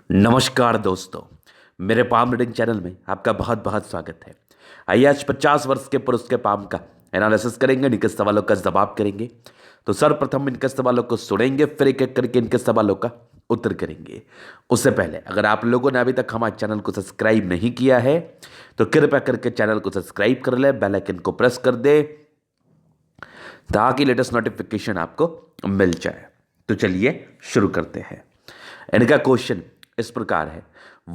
नमस्कार दोस्तों, मेरे पाम रीडिंग चैनल में आपका बहुत बहुत स्वागत है। आइए आज 50 वर्ष के पुरुष के पाम का एनालिसिस करेंगे, इनके सवालों का जवाब करेंगे। तो सर्वप्रथम इनके सवालों को सुनेंगे, फिर एक एक करके इनके सवालों का उत्तर करेंगे। उससे पहले अगर आप लोगों ने अभी तक हमारे चैनल को सब्सक्राइब नहीं किया है तो कृपया करके चैनल को सब्सक्राइब कर ले, बेल आइकन को प्रेस कर दे ताकि लेटेस्ट नोटिफिकेशन आपको मिल जाए। तो चलिए शुरू करते हैं। इनका क्वेश्चन इस प्रकार है।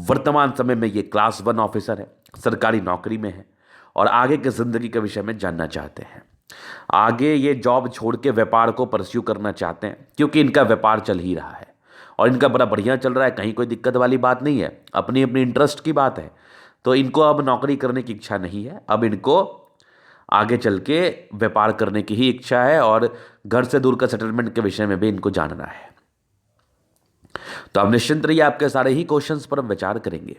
वर्तमान समय में ये क्लास 1 ऑफिसर है, सरकारी नौकरी में है और आगे की जिंदगी के विषय में जानना चाहते हैं। आगे ये जॉब छोड़ के व्यापार को परस्यू करना चाहते हैं क्योंकि इनका व्यापार चल ही रहा है और इनका बड़ा बढ़िया चल रहा है, कहीं कोई दिक्कत वाली बात नहीं है, अपनी अपनी इंटरेस्ट की बात है। तो इनको अब नौकरी करने की इच्छा नहीं है, अब इनको आगे चल के व्यापार करने की ही इच्छा है और घर से दूर का सेटलमेंट के विषय में भी इनको जानना है। तो अब निश्चिंत रहिए, आपके सारे ही क्वेश्चंस पर हम विचार करेंगे।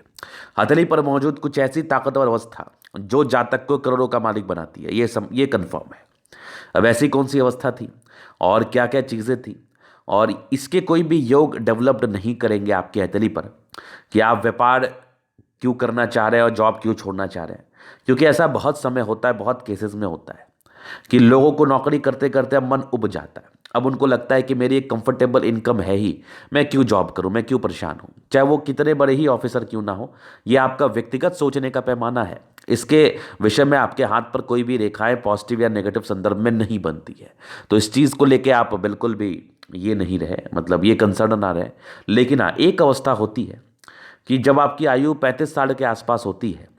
हथेली पर मौजूद कुछ ऐसी ताकतवर अवस्था जो जातक को करोड़ों का मालिक बनाती है, ये कंफर्म है। अब ऐसी कौन सी अवस्था थी और क्या क्या चीज़ें थी और इसके कोई भी योग डेवलप्ड नहीं करेंगे आपकी हथेली पर कि आप व्यापार क्यों करना चाह रहे हैं और जॉब क्यों छोड़ना चाह रहे हैं। क्योंकि ऐसा बहुत समय होता है, बहुत केसेस में होता है कि लोगों को नौकरी करते करते अब मन उब जाता है। अब उनको लगता है कि मेरी एक कंफर्टेबल इनकम है ही, मैं क्यों जॉब करूं, मैं क्यों परेशान हूं, चाहे वो कितने बड़े ही ऑफिसर क्यों ना हो। ये आपका व्यक्तिगत सोचने का पैमाना है। इसके विषय में आपके हाथ पर कोई भी रेखाएं पॉजिटिव या नेगेटिव संदर्भ में नहीं बनती है। तो इस चीज़ को लेके आप बिल्कुल भी ये नहीं रहे, मतलब ये कंसर्न ना रहे। लेकिन हाँ, एक अवस्था होती है कि जब आपकी आयु 35 साल के आसपास होती है,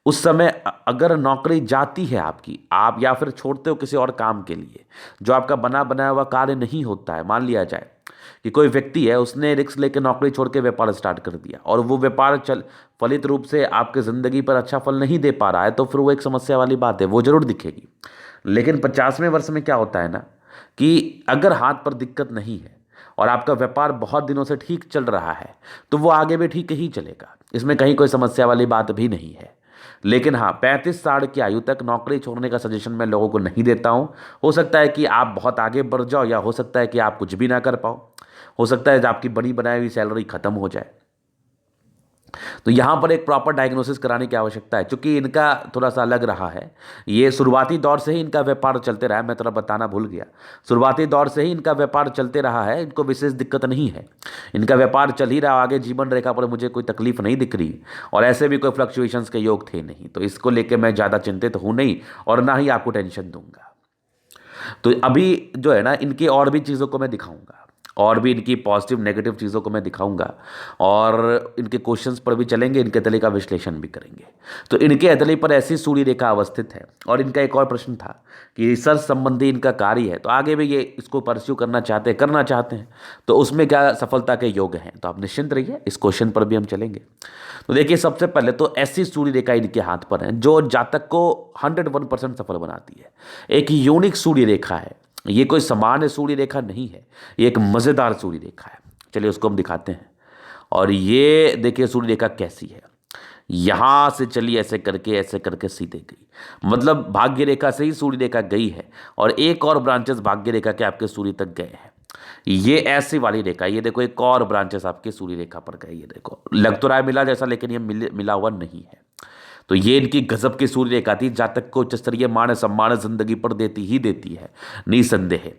उस समय अगर नौकरी जाती है आपकी, आप या फिर छोड़ते हो किसी और काम के लिए जो आपका बना बनाया हुआ कार्य नहीं होता है। मान लिया जाए कि कोई व्यक्ति है, उसने रिस्क लेकर नौकरी छोड़ के व्यापार स्टार्ट कर दिया और वो व्यापार चल फलित रूप से आपके ज़िंदगी पर अच्छा फल नहीं दे पा रहा है, तो फिर वो एक समस्या वाली बात है, वो जरूर दिखेगी। लेकिन 50वें वर्ष में क्या होता है ना कि अगर हाथ पर दिक्कत नहीं है और आपका व्यापार बहुत दिनों से ठीक चल रहा है तो वो आगे भी ठीक ही चलेगा, इसमें कहीं कोई समस्या वाली बात भी नहीं है। लेकिन हाँ, 35 साल की आयु तक नौकरी छोड़ने का सजेशन मैं लोगों को नहीं देता हूँ। हो सकता है कि आप बहुत आगे बढ़ जाओ या हो सकता है कि आप कुछ भी ना कर पाओ, हो सकता है कि आपकी बड़ी बनाई हुई सैलरी खत्म हो जाए। तो यहाँ पर एक प्रॉपर डायग्नोसिस कराने की आवश्यकता है, क्योंकि इनका थोड़ा सा अलग रहा है। ये शुरुआती दौर से ही इनका व्यापार चलते रहा है, मैं थोड़ा बताना भूल गया। शुरुआती दौर से ही इनका व्यापार चलते रहा है, इनको विशेष दिक्कत नहीं है, इनका व्यापार चल ही रहा। आगे जीवन रेखा पर मुझे कोई तकलीफ नहीं दिख रही और ऐसे भी कोई फ्लक्चुएशंस के योग थे नहीं, तो इसको लेकर मैं ज़्यादा चिंतित हूँ नहीं और ना ही आपको टेंशन दूंगा। तो अभी जो है ना, इनकी और भी चीज़ों को मैं दिखाऊंगा और भी इनकी पॉजिटिव नेगेटिव चीज़ों को मैं दिखाऊंगा और इनके क्वेश्चंस पर भी चलेंगे, इनके हथेली का विश्लेषण भी करेंगे। तो इनके हथेली पर ऐसी सूर्य रेखा अवस्थित है और इनका एक और प्रश्न था कि रिसर्च संबंधी इनका कार्य है, तो आगे भी ये इसको परस्यू करना चाहते हैं, तो उसमें क्या सफलता के योग हैं। तो आप निश्चिंत रहिए, इस क्वेश्चन पर भी हम चलेंगे। तो देखिए, सबसे पहले तो ऐसी सूर्य रेखा इनके हाथ पर है जो जातक को 101% सफल बनाती है। एक यूनिक सूर्य रेखा है, ये कोई सामान्य सूर्य रेखा नहीं है, ये एक मज़ेदार सूर्य रेखा है। चलिए उसको हम दिखाते हैं। और ये देखिए सूर्य रेखा कैसी है, यहाँ से चली ऐसे करके सीधे गई, मतलब भाग्य रेखा से ही सूर्य रेखा गई है और एक और ब्रांचेस भाग्य रेखा के आपके सूर्य तक गए हैं। ये ऐसी वाली रेखा, ये देखो एक और ब्रांचेस आपके सूर्य रेखा पर गए, ये देखो लग तो रहा है मिला जैसा, लेकिन ये मिला हुआ नहीं है। तो ये इनकी गजब की सूर्य रेखा थी, जातक को उच्च स्तरीय मान सम्मान जिंदगी पर देती ही देती है निसंदेह।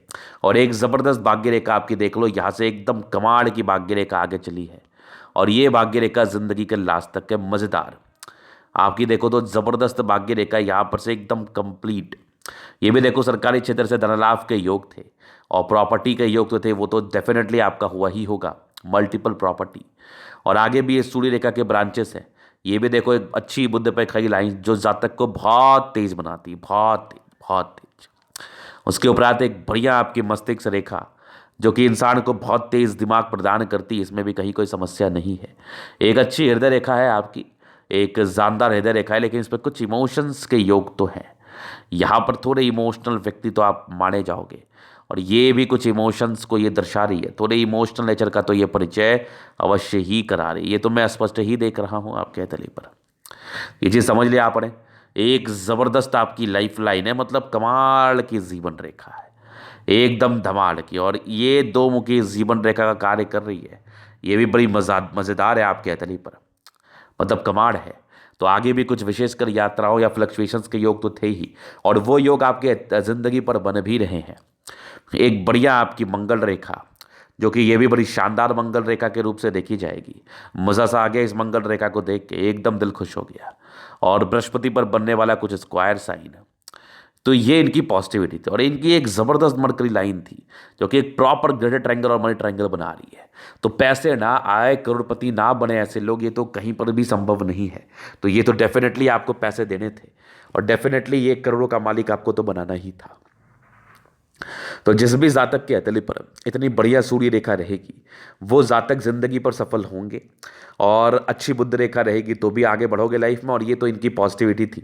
और एक जबरदस्त भाग्य रेखा आपकी देख लो, यहाँ से एकदम कमाल की भाग्य रेखा आगे चली है और ये भाग्य रेखा जिंदगी के लास्ट तक है मजेदार। आपकी देखो तो जबरदस्त भाग्य रेखा यहाँ पर से एकदम कंप्लीट। ये भी देखो सरकारी क्षेत्र से धनलाभ के योग थे और प्रॉपर्टी के योग तो थे, वो तो डेफिनेटली आपका हुआ ही होगा, मल्टीपल प्रॉपर्टी। और आगे भी ये सूर्य रेखा के ब्रांचेस हैं। ये भी देखो एक अच्छी बुद्ध पे खड़ी लाइन जो जातक को बहुत तेज बनाती है, बहुत तेज बहुत तेज। उसके उपरांत एक बढ़िया आपकी मस्तिष्क रेखा जो कि इंसान को बहुत तेज दिमाग प्रदान करती है, इसमें भी कहीं कोई समस्या नहीं है। एक अच्छी हृदय रेखा है आपकी, एक जानदार हृदय रेखा है, लेकिन इस पर कुछ इमोशंस के योग तो हैं। यहाँ पर थोड़े इमोशनल व्यक्ति तो आप माने जाओगे और ये भी कुछ इमोशंस को ये दर्शा रही है, थोड़े इमोशनल नेचर का तो ये परिचय अवश्य ही करा रही है। ये तो मैं स्पष्ट ही देख रहा हूँ आपके हथेली पर, ये चीज़ समझ लिया आपने। एक ज़बरदस्त आपकी लाइफ लाइन है, मतलब कमाल की जीवन रेखा है, एकदम धमाल की। और ये दो मुखी जीवन रेखा का कार्य कर रही है, ये भी बड़ी मज़ेदार है आपके हथेली पर, मतलब कमाल है। तो आगे भी कुछ विशेषकर यात्राओं या फ्लक्चुएशंस के योग तो थे ही, और वो योग आपके ज़िंदगी पर बन भी रहे हैं। एक बढ़िया आपकी मंगल रेखा, जो कि ये भी बड़ी शानदार मंगल रेखा के रूप से देखी जाएगी। मज़ा सा आ गया इस मंगल रेखा को देख के, एकदम दिल खुश हो गया। और बृहस्पति पर बनने वाला कुछ स्क्वायर साइन, तो ये इनकी पॉजिटिविटी थी। और इनकी एक ज़बरदस्त मरकरी लाइन थी, जो कि एक प्रॉपर ग्रेटर ट्रायंगल और मनी ट्रायंगल बना रही है। तो पैसे ना आए, करोड़पति ना बने ऐसे लोग, ये तो कहीं पर भी संभव नहीं है। तो ये तो डेफिनेटली आपको पैसे देने थे, और डेफिनेटली ये करोड़ों का मालिक आपको तो बनाना ही था। तो जिस भी जातक के हथेली पर इतनी बढ़िया सूर्य रेखा रहेगी, वो जातक जिंदगी पर सफल होंगे। और अच्छी बुद्ध रेखा रहेगी तो भी आगे बढ़ोगे लाइफ में। और ये तो इनकी पॉजिटिविटी थी,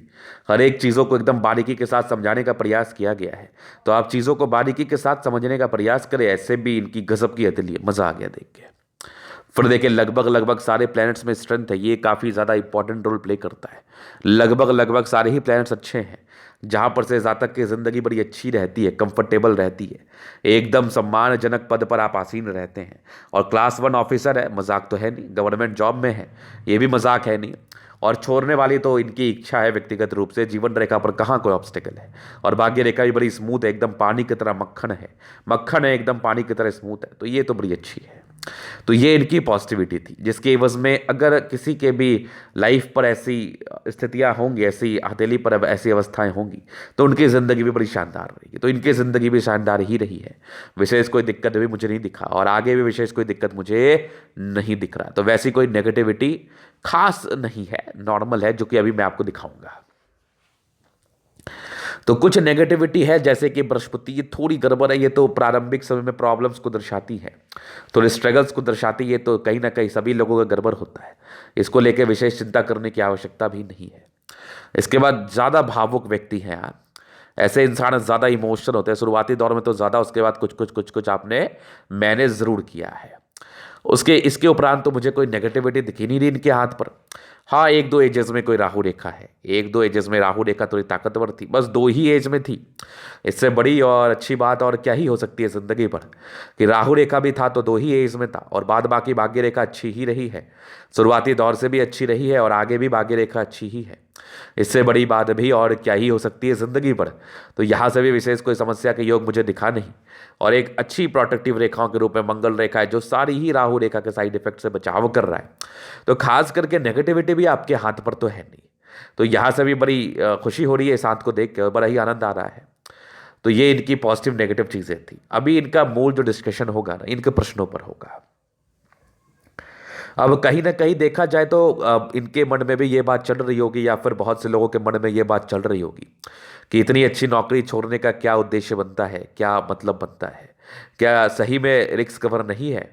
हर एक चीज़ों को एकदम बारीकी के साथ समझाने का प्रयास किया गया है। तो आप चीज़ों को बारीकी के साथ समझने का प्रयास करें, ऐसे भी इनकी गजब की हथेली है, मज़ा आ गया देख के। फिर देखिए लगभग सारे प्लैनेट्स में स्ट्रेंथ है, ये काफ़ी ज़्यादा इंपॉर्टेंट रोल प्ले करता है। लगभग सारे ही प्लैनेट्स अच्छे हैं, जहाँ पर से जातक की ज़िंदगी बड़ी अच्छी रहती है, कंफर्टेबल रहती है, एकदम सम्मानजनक पद पर आप आसीन रहते हैं। और क्लास 1 ऑफिसर है, मजाक तो है नहीं, गवर्नमेंट जॉब में है, ये भी मजाक है नहीं। और छोड़ने वाली तो इनकी इच्छा है व्यक्तिगत रूप से, जीवन रेखा पर कहाँ कोई ऑब्स्टिकल है। और भाग्य रेखा भी बड़ी स्मूथ है, एकदम पानी की तरह मक्खन है, एकदम पानी की तरह स्मूथ है। तो ये तो बड़ी अच्छी है। तो ये इनकी पॉजिटिविटी थी, जिसके एवज में अगर किसी के भी लाइफ पर ऐसी स्थितियां होंगी, ऐसी हथेली पर अब ऐसी अवस्थाएं होंगी, तो उनकी ज़िंदगी भी बड़ी शानदार रहेगी। तो इनकी ज़िंदगी भी शानदार ही रही है, विशेष कोई दिक्कत भी मुझे नहीं दिखा, और आगे भी विशेष कोई दिक्कत मुझे नहीं दिख रहा। तो वैसी कोई नेगेटिविटी खास नहीं है, नॉर्मल है, जो कि अभी मैं आपको दिखाऊंगा। तो कुछ नेगेटिविटी है, जैसे कि बृहस्पति, ये थोड़ी गड़बड़ है, ये तो प्रारंभिक समय में प्रॉब्लम्स को दर्शाती है, थोड़े स्ट्रगल्स को दर्शाती है। तो कहीं ना कहीं सभी लोगों का गड़बड़ होता है, इसको लेकर विशेष चिंता करने की आवश्यकता भी नहीं है। इसके बाद ज़्यादा भावुक व्यक्ति हैं आप, ऐसे इंसान ज़्यादा इमोशनल होते हैं शुरुआती दौर में तो ज़्यादा, उसके बाद कुछ आपने मैनेज ज़रूर किया है। उसके इसके उपरांत तो मुझे कोई नेगेटिविटी दिखी नहीं रही इनके हाथ पर। हाँ, 1-2 एजेस में कोई राहु रेखा है, 1-2 एजेस में राहु रेखा थोड़ी ताकतवर थी, बस 2 ही एज में थी। इससे बड़ी और अच्छी बात और क्या ही हो सकती है ज़िंदगी पर, कि राहु रेखा भी था तो 2 ही एज में था, और बाद बाकी भाग्य रेखा अच्छी ही रही है, शुरुआती दौर से भी अच्छी रही है, और आगे भी भाग्य रेखा अच्छी ही है। इससे बड़ी बात भी और क्या ही हो सकती है ज़िंदगी पर। तो यहाँ से भी विशेष कोई समस्या के योग मुझे दिखा नहीं। और एक अच्छी प्रोटेक्टिव रेखाओं के रूप में मंगल रेखा है, जो सारी ही राहु रेखा के साइड इफेक्ट से बचाव कर रहा है। तो खास करके नेगेटिविटी भी आपके हाथ पर तो है नहीं। तो यहाँ से भी बड़ी खुशी हो रही है, इस हाथ को देख कर बड़ा ही आनंद आ रहा है। तो ये इनकी पॉजिटिव नेगेटिव चीज़ें थी। अभी इनका मूल जो डिस्कशन होगा ना, इनके प्रश्नों पर होगा। अब कहीं ना कहीं देखा जाए तो इनके मन में भी ये बात चल रही होगी, या फिर बहुत से लोगों के मन में ये बात चल रही होगी, कि इतनी अच्छी नौकरी छोड़ने का क्या उद्देश्य बनता है, क्या मतलब बनता है, क्या सही में रिस्क कवर नहीं है।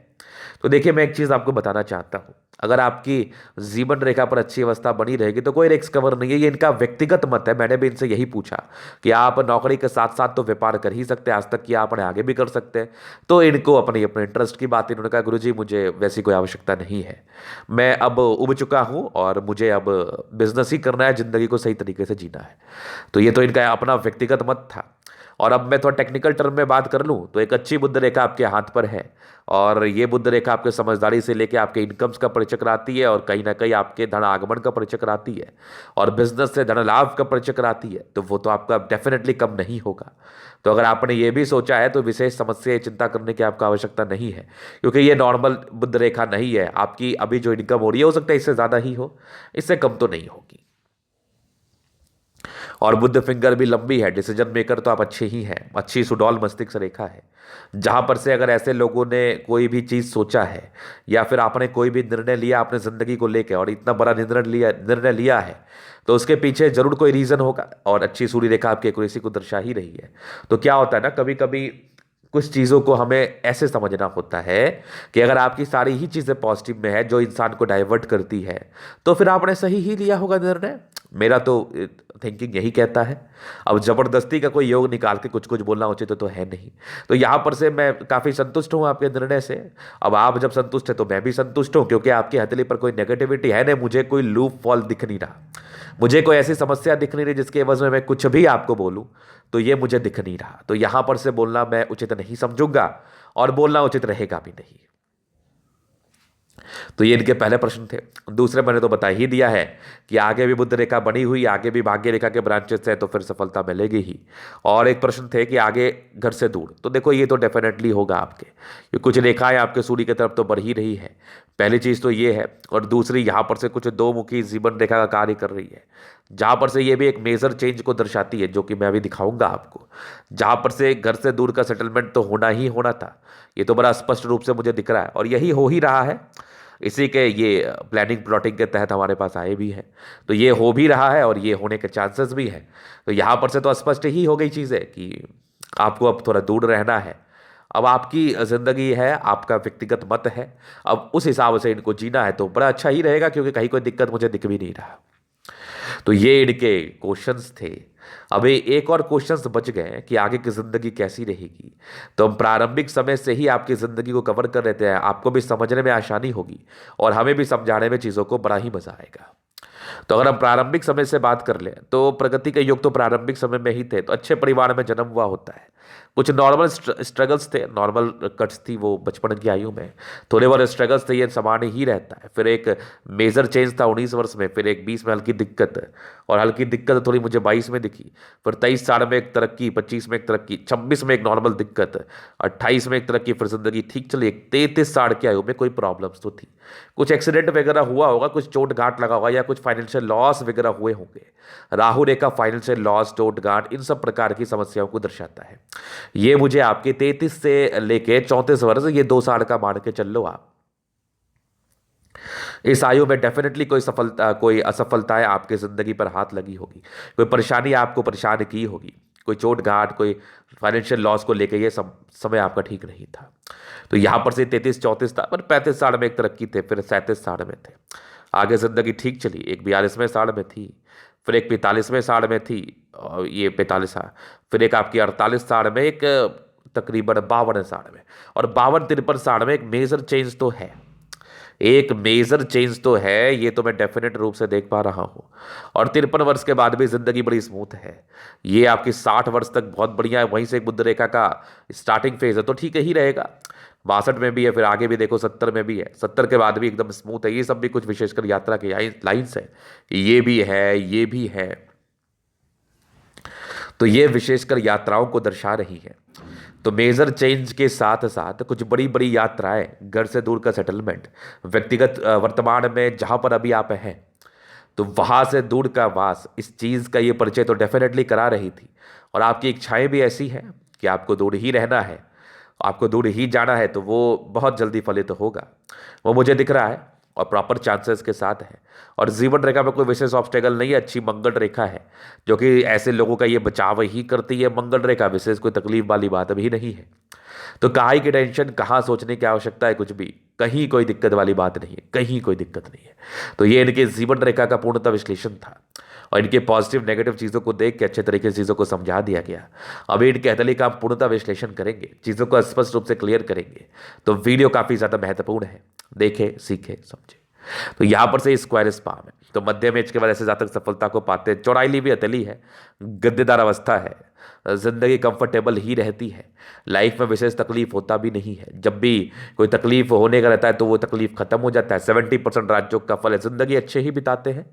तो देखिए, मैं एक चीज़ आपको बताना चाहता हूँ, अगर आपकी जीवन रेखा पर अच्छी अवस्था बनी रहेगी तो कोई रिस्क कवर नहीं है। ये इनका व्यक्तिगत मत है। मैंने भी इनसे यही पूछा कि आप नौकरी के साथ साथ तो व्यापार कर ही सकते हैं, आज तक किया आपने, आगे भी कर सकते हैं। तो इनको अपने अपने इंटरेस्ट की बात, इन्होंने कहा गुरुजी मुझे वैसी कोई आवश्यकता नहीं है, मैं अब उब चुका हूँ और मुझे अब बिजनेस ही करना है, ज़िंदगी को सही तरीके से जीना है। तो ये तो इनका अपना व्यक्तिगत मत था। और अब मैं थोड़ा टेक्निकल टर्म में बात कर लूँ तो एक अच्छी बुद्ध रेखा आपके हाथ पर है, और ये बुद्ध रेखा आपके समझदारी से लेके आपके इनकम्स का परिचय कराती है, और कहीं ना कहीं आपके धन आगमन का परिचय कराती है, और बिजनेस से धन लाभ का परिचय कराती है। तो वो तो आपका डेफिनेटली कम नहीं होगा। तो अगर आपने ये भी सोचा है तो विशेष समस्या चिंता करने की आपको आवश्यकता नहीं है, क्योंकि ये नॉर्मल बुद्ध रेखा नहीं है। आपकी अभी जो इनकम हो रही है, हो सकता है इससे ज़्यादा ही हो, इससे कम तो नहीं होगी। और बुद्ध फिंगर भी लंबी है, डिसीजन मेकर तो आप अच्छे ही हैं, अच्छी सुडौल मस्तिष्क रेखा है, जहां पर से अगर ऐसे लोगों ने कोई भी चीज़ सोचा है, या फिर आपने कोई भी निर्णय लिया अपने ज़िंदगी को लेकर, और इतना बड़ा निर्णय लिया है, तो उसके पीछे जरूर कोई रीज़न होगा। और अच्छी सूर्य रेखा आपकी एक्यूरेसी को दर्शा ही रही है। तो क्या होता है ना, कभी कभी कुछ चीज़ों को हमें ऐसे समझना होता है कि अगर आपकी सारी ही चीज़ें पॉजिटिव में है, जो इंसान को डाइवर्ट करती है, तो फिर आपने सही ही लिया होगा निर्णय। मेरा तो थिंकिंग यही कहता है। अब ज़बरदस्ती का कोई योग निकाल के कुछ कुछ बोलना उचित तो है नहीं। तो यहाँ पर से मैं काफ़ी संतुष्ट हूँ आपके निर्णय से। अब आप जब संतुष्ट है तो मैं भी संतुष्ट हूँ, क्योंकि आपकी हथेली पर कोई नेगेटिविटी है नहीं, मुझे कोई लूप फॉल दिख नहीं रहा, मुझे कोई ऐसी समस्या दिख नहीं रही जिसके एवज में मैं कुछ भी आपको बोलूँ, तो ये मुझे दिख नहीं रहा। तो यहाँ पर से बोलना मैं उचित नहीं समझूंगा, और बोलना उचित रहेगा भी नहीं। तो ये इनके पहले प्रश्न थे। दूसरे मैंने तो बता ही दिया है कि आगे भी बुध रेखा बनी हुई, आगे भी भाग्य रेखा के ब्रांचेस है तो फिर सफलता मिलेगी ही। और एक प्रश्न थे कि आगे घर से दूर, तो देखो ये तो डेफिनेटली होगा आपके, ये कुछ रेखाएं आपके सूर्य की तरफ तो बढ़ ही रही है, पहली चीज़ तो ये है। और दूसरी यहाँ पर से कुछ दो मुखी जीवन रेखा का कार्य कर रही है, जहाँ पर से ये भी एक मेजर चेंज को दर्शाती है, जो कि मैं अभी दिखाऊंगा आपको। जहाँ पर से घर से दूर का सेटलमेंट तो होना ही होना था, ये तो बड़ा स्पष्ट रूप से मुझे दिख रहा है, और यही हो ही रहा है। इसी के ये प्लानिंग प्लॉटिंग के तहत हमारे पास आए भी हैं, तो ये हो भी रहा है और ये होने के चांसेस भी हैं। तो यहाँ पर से तो स्पष्ट ही हो गई चीज़ है कि आपको अब थोड़ा दूर रहना है। अब आपकी ज़िंदगी है, आपका व्यक्तिगत मत है, अब उस हिसाब से इनको जीना है तो बड़ा अच्छा ही रहेगा, क्योंकि कहीं कोई दिक्कत मुझे दिख भी नहीं रहा। तो ये इनके क्वेश्चंस थे। अभी एक और क्वेश्चंस बच गए कि आगे की ज़िंदगी कैसी रहेगी। तो हम प्रारंभिक समय से ही आपकी ज़िंदगी को कवर कर लेते हैं, आपको भी समझने में आसानी होगी और हमें भी समझाने में चीज़ों को बड़ा ही मज़ा आएगा। तो अगर हम प्रारंभिक समय से बात कर लें तो प्रगति के युग तो प्रारंभिक समय में ही थे, तो अच्छे परिवार में जन्म हुआ होता है। कुछ नॉर्मल स्ट्रगल्स थे, नॉर्मल कट्स थी वो बचपन की आयु में, थोड़े बहुत स्ट्रगल्स थे, ये सामान्य ही रहता है। फिर एक मेजर चेंज था 19 वर्ष में, फिर एक 20 में हल्की दिक्कत, और हल्की दिक्कत थोड़ी मुझे 22 में दिखी, फिर 23 साल में एक तरक्की, 25 में एक तरक्की, 26 में एक नॉर्मल दिक्कत, 28 में एक तरक्की, फिर जिंदगी ठीक चली। 33 साल की आयु में कोई प्रॉब्लम्स तो थी, कुछ एक्सीडेंट वगैरह हुआ होगा, कुछ चोट घाट लगा होगा, या कुछ फाइनेंशियल लॉस वगैरह हुए होंगे। राहु रेखा फाइनेंशियल लॉस, चोट घाट, इन सब प्रकार की समस्याओं को दर्शाता है। ये मुझे आपके 33 से लेके 34 वर्ष, ये 2 साल का मान के चल लो आप। इस आयु में डेफिनेटली कोई सफलता कोई असफलताएं आपके जिंदगी पर हाथ लगी होगी, कोई परेशानी आपको परेशान की होगी, कोई चोट घाट, कोई फाइनेंशियल लॉस को लेकर ये सब समय आपका ठीक नहीं था। तो यहाँ पर से 33-34 था, पर 35 साल में एक तरक्की थे, फिर 37 साल में थे, आगे जिंदगी ठीक चली। एक 42वें साल में थी, फिर एक 45वें साल में थी, और ये 45 साल, फिर एक आपकी 48 साल में, एक तकरीबन 52 साल में, और 52-53 साल में एक मेजर चेंज तो है, एक मेजर चेंज तो है, ये तो मैं डेफिनेट रूप से देख पा रहा हूँ। और 53 वर्ष के बाद भी जिंदगी बड़ी स्मूथ है, ये आपकी 60 वर्ष तक बहुत बढ़िया है। वहीं से एक बुध रेखा का स्टार्टिंग फेज है तो ठीक ही रहेगा, 62 में भी है, फिर आगे भी देखो 70 में भी है, 70 के बाद भी एकदम स्मूथ है। ये सब भी कुछ विशेषकर यात्रा के लाइन्स है, ये भी है, ये भी है, तो ये विशेषकर यात्राओं को दर्शा रही है। तो मेजर चेंज के साथ साथ कुछ बड़ी बड़ी यात्राएं, घर से दूर का सेटलमेंट, व्यक्तिगत वर्तमान में जहां पर अभी आप हैं तो वहां से दूर का वास, इस चीज़ का ये परिचय तो डेफिनेटली करा रही थी। और आपकी इच्छाएं भी ऐसी हैं कि आपको दूर ही रहना है, आपको दूर ही जाना है, तो वो बहुत जल्दी फलित होगा, वो मुझे दिख रहा है और प्रॉपर चांसेस के साथ है। और जीवन रेखा में कोई विशेष ऑब्स्टेकल नहीं है, अच्छी मंगल रेखा है, जो कि ऐसे लोगों का ये बचाव ही करती है। मंगल रेखा विशेष कोई तकलीफ वाली बात भी नहीं है। तो कहाँ की टेंशन, कहाँ सोचने की आवश्यकता है, कुछ भी कहीं कोई दिक्कत वाली बात नहीं है, कहीं कोई दिक्कत नहीं है। तो ये इनके जीवन रेखा का पूर्णतः विश्लेषण था, और इनके पॉजिटिव नेगेटिव चीज़ों को देख के अच्छे तरीके से चीज़ों को समझा दिया गया। अभी इनके अतली का हम पूर्णतः विश्लेषण करेंगे, चीज़ों को स्पष्ट रूप से क्लियर करेंगे। तो वीडियो काफ़ी ज़्यादा महत्वपूर्ण है, देखे, सीखे, समझे। तो यहाँ पर से स्क्वायर स्पाम है, तो मध्यम एज के बाद ऐसे जातक सफलता को पाते हैं। चौड़ाई भी अतली है, गद्देदार अवस्था है, जिंदगी कंफर्टेबल ही रहती है, लाइफ में विशेष तकलीफ होता भी नहीं है। जब भी कोई तकलीफ होने का रहता है तो वो तकलीफ खत्म हो जाता है। 70% राजयोग का फल है, जिंदगी अच्छे ही बिताते हैं।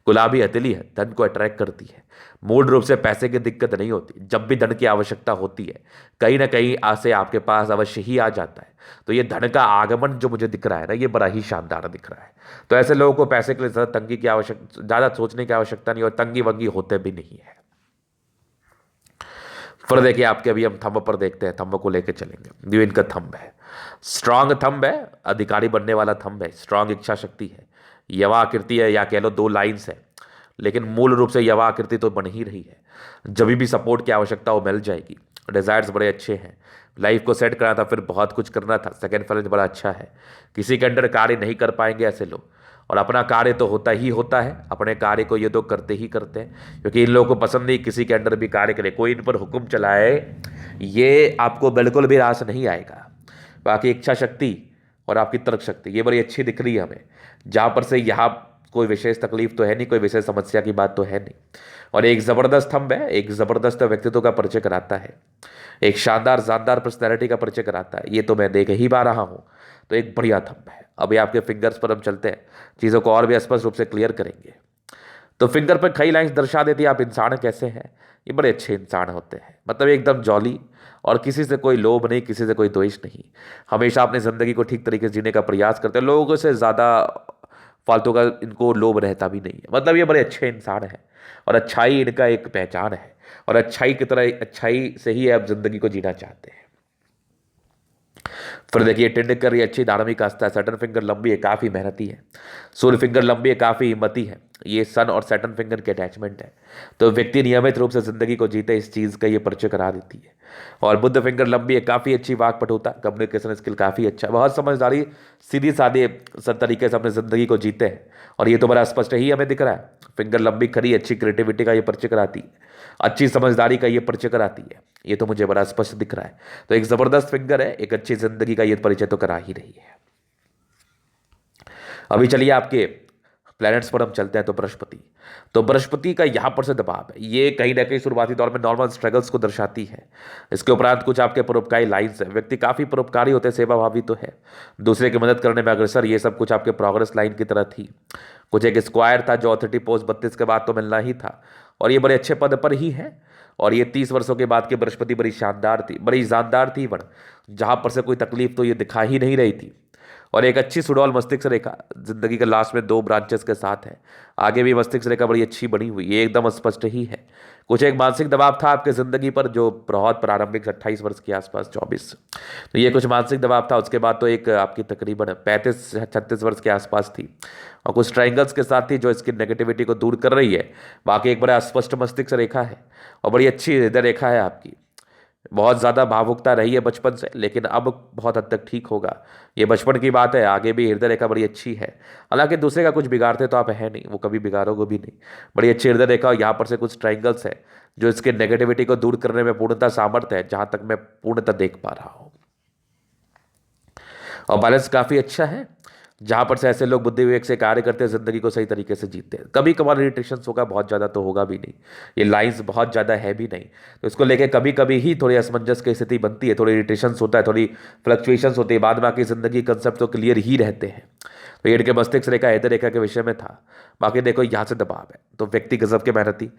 गुलाबी हथेली है, धन को अट्रैक्ट करती है, मूल रूप से पैसे की दिक्कत नहीं होती। जब भी धन की आवश्यकता होती है कहीं ना कहीं से आपके पास अवश्य ही आ जाता है। तो ये धन का आगमन जो मुझे दिख रहा है ना, ये बड़ा ही शानदार दिख रहा है। तो ऐसे लोगों को पैसे के लिए ज़्यादा सोचने की आवश्यकता नहीं, और तंगी वंगी होते भी नहीं है। फिर देखिए आपके, अभी हम थंब पर देखते हैं, थंब को लेकर चलेंगे। ये इनका थंब है, स्ट्रांग थंब है, अधिकारी बनने वाला थंब है, स्ट्रांग इच्छा शक्ति है, यवा आकृति है, या कह लो 2 लाइन्स है, लेकिन मूल रूप से यवा आकृति तो बन ही रही है। जब भी सपोर्ट की आवश्यकता हो मिल जाएगी। डिजायर्स बड़े अच्छे हैं, लाइफ को सेट करना था, फिर बहुत कुछ करना था। सेकेंड फ्रेंड बड़ा अच्छा है, किसी के अंडर कार्य नहीं कर पाएंगे ऐसे लोग, और अपना कार्य तो होता ही होता है, अपने कार्य को ये तो करते ही करते हैं, क्योंकि इन लोगों को पसंद नहीं किसी के अंडर भी कार्य करे, कोई इन पर हुक्म चलाए, ये आपको बिल्कुल भी रास नहीं आएगा। बाकी इच्छा शक्ति और आपकी तर्क शक्ति ये बड़ी अच्छी दिख रही है हमें, जहाँ पर से यहाँ कोई विशेष तकलीफ तो है नहीं, कोई विशेष समस्या की बात तो है नहीं। और एक ज़बरदस्त थंब है, एक ज़बरदस्त व्यक्तित्व का परिचय कराता है, एक शानदार जानदार पर्सनैलिटी का परिचय कराता है, ये तो मैं देख ही पा रहा हूँ। तो एक बढ़िया थंब है। अभी आपके फिंगर्स पर हम चलते हैं, चीज़ों को और भी स्पष्ट रूप से क्लियर करेंगे। तो फिंगर पर कई लाइंस दर्शा देती है आप इंसान कैसे हैं। ये बड़े अच्छे इंसान होते हैं, मतलब एकदम जॉली, और किसी से कोई लोभ नहीं, किसी से कोई द्वेष नहीं, हमेशा अपनी ज़िंदगी को ठीक तरीके से जीने का प्रयास करते हैं, लोगों से ज़्यादा फालतू का इनको लोभ रहता भी नहीं है। मतलब ये बड़े अच्छे इंसान हैं और अच्छाई इनका एक पहचान है, और अच्छाई की तरह अच्छाई से ही आप ज़िंदगी को जीना चाहते हैं। फिर देखिए टेंडुलकर ये अच्छी धार्मिक आस्था है, सैटर्न फिंगर लंबी है, काफ़ी मेहनती है, सूर्य फिंगर लंबी है, काफ़ी हिम्मती है, ये सन और सैटर्न फिंगर के अटैचमेंट है। तो व्यक्ति नियमित रूप से जिंदगी को जीते इस चीज़ का ये परिचय करा देती है। और बुद्ध फिंगर लंबी है, काफ़ी अच्छी वाक पटुता, कम्युनिकेशन स्किल काफ़ी अच्छा, बहुत समझदारी, सीधी सादी तरीके से अपनी ज़िंदगी को जीते हैं, और ये तो बड़ा स्पष्ट ही हमें दिख रहा है। फिंगर लंबी खरी, अच्छी क्रिएटिविटी का ये परिचय कराती है, अच्छी समझदारी का ये परिचय कराती है, ये तो मुझे बड़ा स्पष्ट दिख रहा है। तो एक ज़बरदस्त फिंगर है, एक अच्छी ज़िंदगी का ये परिचय तो करा ही रही है। अभी चलिए आपके प्लैनेट्स पर हम चलते हैं। तो बृहस्पति का यहाँ पर से दबाव है, ये कहीं ना कहीं शुरुआती दौर में नॉर्मल स्ट्रगल्स को दर्शाती है। इसके उपरांत कुछ आपके परोपकारी लाइन्स है, व्यक्ति काफ़ी परोपकारी होते हैं, सेवाभावी तो है, दूसरे की मदद करने में अग्रसर, ये सब कुछ आपके प्रोग्रेस लाइन की तरह थी। कुछ एक स्क्वायर था जो अथॉरिटी पोस्ट 32 के बाद तो मिलना ही था, और ये बड़े अच्छे पद पर ही है। और ये 30 वर्षों के बाद की बृहस्पति बड़ी शानदार थी, बड़ी जानदार थी, वर्ण जहाँ पर से कोई तकलीफ तो ये दिखा ही नहीं रही थी। और एक अच्छी सुडौल मस्तिष्क रेखा जिंदगी के लास्ट में 2 ब्रांचेस के साथ है, आगे भी मस्तिष्क रेखा बड़ी अच्छी बनी हुई, ये एकदम स्पष्ट ही है। कुछ एक मानसिक दबाव था आपके ज़िंदगी पर जो बहुत प्रारंभिक 28 वर्ष के आसपास, 24, तो ये कुछ मानसिक दबाव था। उसके बाद तो एक आपकी तकरीबन 35-36 वर्ष के आसपास थी, और कुछ ट्राइंगल्स के साथ थी जो इसकी नेगेटिविटी को दूर कर रही है। बाकी एक बड़ा स्पष्ट मस्तिष्क रेखा है, और बड़ी अच्छी हृदय रेखा है आपकी। बहुत ज़्यादा भावुकता रही है बचपन से, लेकिन अब बहुत हद तक ठीक होगा, ये बचपन की बात है। आगे भी हृदय रेखा बड़ी अच्छी है, हालांकि दूसरे का कुछ बिगाड़ते तो आप है नहीं, वो कभी बिगाड़ोगे भी नहीं। बड़ी अच्छी हृदय रेखा, और यहाँ पर से कुछ ट्राइंगल्स है जो इसके नेगेटिविटी को दूर करने में पूर्णतः सामर्थ्य है, जहाँ तक मैं पूर्णतः देख पा रहा हूँ। और बैलेंस काफ़ी अच्छा है, जहाँ पर से ऐसे लोग बुद्धि विवेक से कार्य करते हैं, ज़िंदगी को सही तरीके से जीते हैं। कभी कभार इरिटेशन होगा, बहुत ज़्यादा तो होगा भी नहीं, ये लाइंस बहुत ज़्यादा है भी नहीं, तो इसको लेके कभी कभी ही थोड़ी असमंजस की स्थिति बनती है, थोड़ी इरिटेशन होता है, थोड़ी फ्लक्चुएशंस होती है, बाद में आकी ज़िंदगी कंसेप्ट तो क्लियर ही रहते हैं। तो ये इनके मस्तिष्क रेखा हृदय रेखा के विषय में था। बाकी देखो यहाँ से दबाव है, तो व्यक्ति गजब के मेहनती,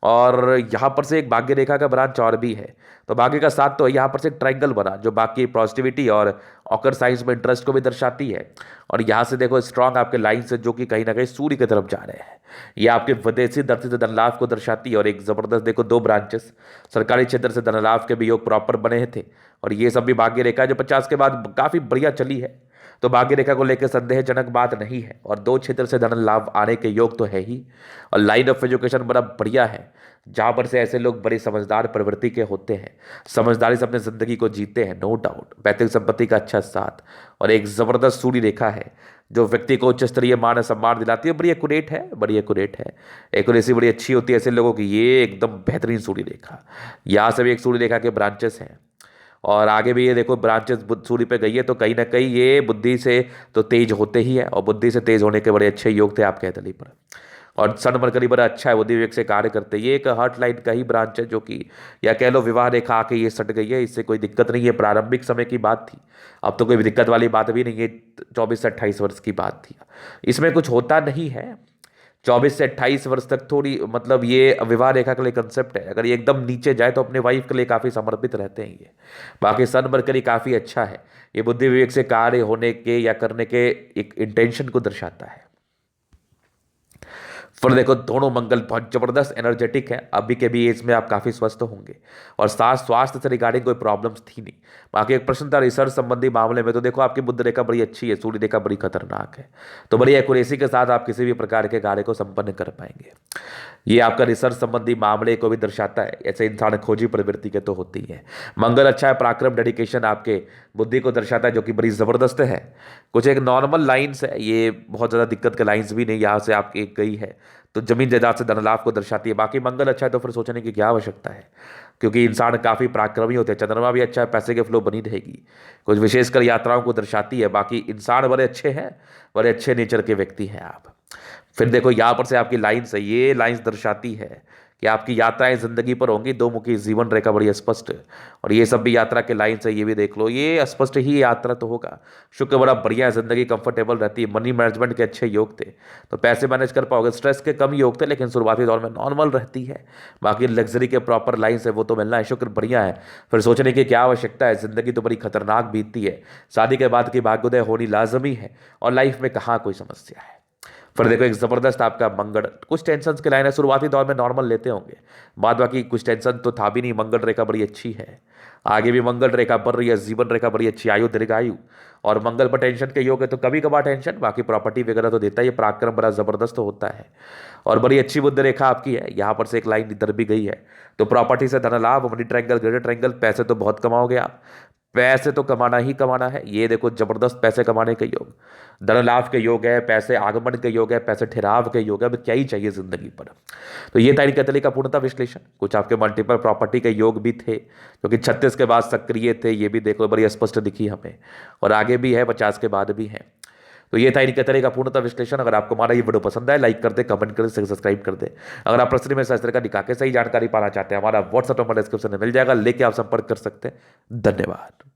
और यहाँ पर से एक भाग्य रेखा का ब्रांच और भी है, तो भाग्य का साथ तो यहाँ पर से एक ट्राइंगल बना जो बाकी पॉजिटिविटी और ऑकर साइंस में इंटरेस्ट को भी दर्शाती है। और यहाँ से देखो स्ट्रांग आपके लाइन से जो कि कहीं ना कहीं सूर्य की तरफ जा रहे हैं, ये आपके विदेशी धरती से धन लाभ को दर्शाती है। और एक जबरदस्त देखो 2 ब्रांचेस सरकारी क्षेत्र से धन लाभ के भी योग प्रॉपर बने थे, और ये सब भी भाग्य रेखा जो 50 के बाद काफ़ी बढ़िया चली है, तो भाग्य रेखा को लेकर संदेहजनक बात नहीं है। और 2 क्षेत्र से धन लाभ आने के योग तो है ही, और लाइन ऑफ एजुकेशन बड़ा बढ़िया है, जहाँ पर से ऐसे लोग बड़ी समझदार प्रवृत्ति के होते हैं, समझदारी से अपनी ज़िंदगी को जीते हैं, नो डाउट। पैतृक संपत्ति का अच्छा साथ, और एक ज़बरदस्त सूर्य रेखा है जो व्यक्ति को उच्च स्तरीय मान सम्मान दिलाती है, बड़ी एक्यूरेट है, बड़ी एक्यूरेट है, एक्यूरेसी बड़ी अच्छी होती है ऐसे लोगों की। ये एकदम बेहतरीन सूर्य रेखा, यहाँ से भी एक सूर्य रेखा के ब्रांचेस हैं, और आगे भी ये देखो ब्रांचेस सूर्य पे गई है, तो कहीं ना कहीं ये बुद्धि से तो तेज होते ही है, और बुद्धि से तेज होने के बड़े अच्छे योग थे आपके तली पर। और सन मरकरी बड़ा अच्छा है, बुद्धि विवेक से कार्य करते हैं। ये एक हार्ट लाइन का ही ब्रांच है जो कि, या कह लो विवाह रेखा आके ये सट गई है, इससे कोई दिक्कत नहीं है, प्रारंभिक समय की बात थी, अब तो कोई भी दिक्कत वाली बात भी नहीं है, 24 से 28 वर्ष की बात थी, इसमें कुछ होता नहीं है। 24 से 28 वर्ष तक थोड़ी, मतलब ये विवाह रेखा के लिए कंसेप्ट है, अगर ये एकदम नीचे जाए तो अपने वाइफ के लिए काफ़ी समर्पित रहते हैं ये। बाकी सन मरकरी काफ़ी अच्छा है, ये बुद्धि विवेक से कार्य होने के या करने के एक इंटेंशन को दर्शाता है। फिर देखो दोनों मंगल बहुत जबरदस्त एनर्जेटिक है, अभी के भी एज में आप काफ़ी स्वस्थ होंगे, और साथ स्वास्थ्य से रिगार्डिंग कोई प्रॉब्लम्स थी नहीं। बाकी एक प्रश्न था रिसर्च संबंधी मामले में, तो देखो आपकी बुध रेखा बड़ी अच्छी है, सूर्य रेखा बड़ी खतरनाक है, तो बड़ी एक्यूरेसी के साथ आप किसी भी प्रकार के कार्य को संपन्न कर पाएंगे। ये आपका रिसर्च संबंधी मामले को भी दर्शाता है, ऐसे इंसान खोजी प्रवृत्ति के तो होती है। मंगल अच्छा है, पराक्रम डेडिकेशन आपके बुद्धि को दर्शाता है, जो कि बड़ी ज़बरदस्त है। कुछ एक नॉर्मल लाइन्स है, ये बहुत ज़्यादा दिक्कत के लाइन्स भी नहीं, यहाँ से आपकी एक गई है तो जमीन जायदाद से धन लाभ को दर्शाती है। बाकी मंगल अच्छा है तो फिर सोचने की क्या आवश्यकता है, क्योंकि इंसान काफ़ी पराक्रमी होते हैं। चंद्रमा भी अच्छा है, पैसे के फ्लो बनी रहेगी, कुछ विशेषकर यात्राओं को दर्शाती है। बाकी इंसान बड़े अच्छे हैं, बड़े अच्छे नेचर के व्यक्ति हैं आप। फिर देखो यहाँ पर से आपकी लाइन्स है, ये लाइन्स दर्शाती है कि आपकी यात्राएं जिंदगी पर होंगी, दो मुखी जीवन रेखा बड़ी स्पष्ट है। और ये सब भी यात्रा के लाइन से, ये भी देख लो, ये स्पष्ट ही यात्रा तो होगा। शुक्र बड़ा बढ़िया है, जिंदगी कंफर्टेबल रहती है, मनी मैनेजमेंट के अच्छे योग थे, तो पैसे मैनेज कर पाओगे। स्ट्रेस के कम योग थे, लेकिन शुरुआती दौर में नॉर्मल रहती है। बाकी लग्जरी के प्रॉपर लाइन से वो तो मिलना है, शुक्र बढ़िया है। फिर सोचने की क्या आवश्यकता है, जिंदगी तो बड़ी खतरनाक बीतती है। शादी के बाद की भाग्योदय होनी लाजमी है, और लाइफ में कहाँ कोई समस्या है। फिर देखो एक जबरदस्त आपका मंगल, कुछ टेंशन के लाइन है, शुरुआती दौर में नॉर्मल लेते होंगे, बाद बाकी कुछ टेंशन तो था भी नहीं। मंगल रेखा बड़ी अच्छी है, आगे भी मंगल रेखा बढ़ रही है, जीवन रेखा बड़ी अच्छी, आयु दीर्घायु। और मंगल पर टेंशन के योग है तो कभी कभार टेंशन, बाकी प्रॉपर्टी वगैरह तो देता है, ये पराक्रम बड़ा जबरदस्त होता है। और बड़ी अच्छी बुद्ध रेखा आपकी है, यहाँ पर से एक लाइन इधर भी गई है, तो प्रॉपर्टी से धन लाभ, मनी ट्रायंगल, ग्रेटर ट्रायंगल, पैसे तो बहुत कमाओगे आप। पैसे तो कमाना ही कमाना है, ये देखो जबरदस्त पैसे कमाने के योग, धन लाभ के योग है, पैसे आगमन के योग है, पैसे ठहराव के योग है। अब क्या ही चाहिए जिंदगी पर। तो ये तारीख कतली का पूर्णता विश्लेषण। कुछ आपके मल्टीपल प्रॉपर्टी के योग भी थे, जो कि 36 के बाद सक्रिय थे, ये भी देख लो, बड़ी स्पष्ट दिखी हमें। और आगे भी है, 50 के बाद भी है। तो ये था इनके तरह का पूर्णता विश्लेषण। अगर आपको हमारा ये वीडियो पसंद आए, लाइक कर दे, कमेंट कर दे, सब्सक्राइब कर दे। अगर आप प्रश्न में शास्त्र का दिखा के सही जानकारी पाना चाहते हैं, हमारा व्हाट्सएप नंबर डिस्क्रिप्शन में मिल जाएगा, लेके आप संपर्क कर सकते हैं। धन्यवाद।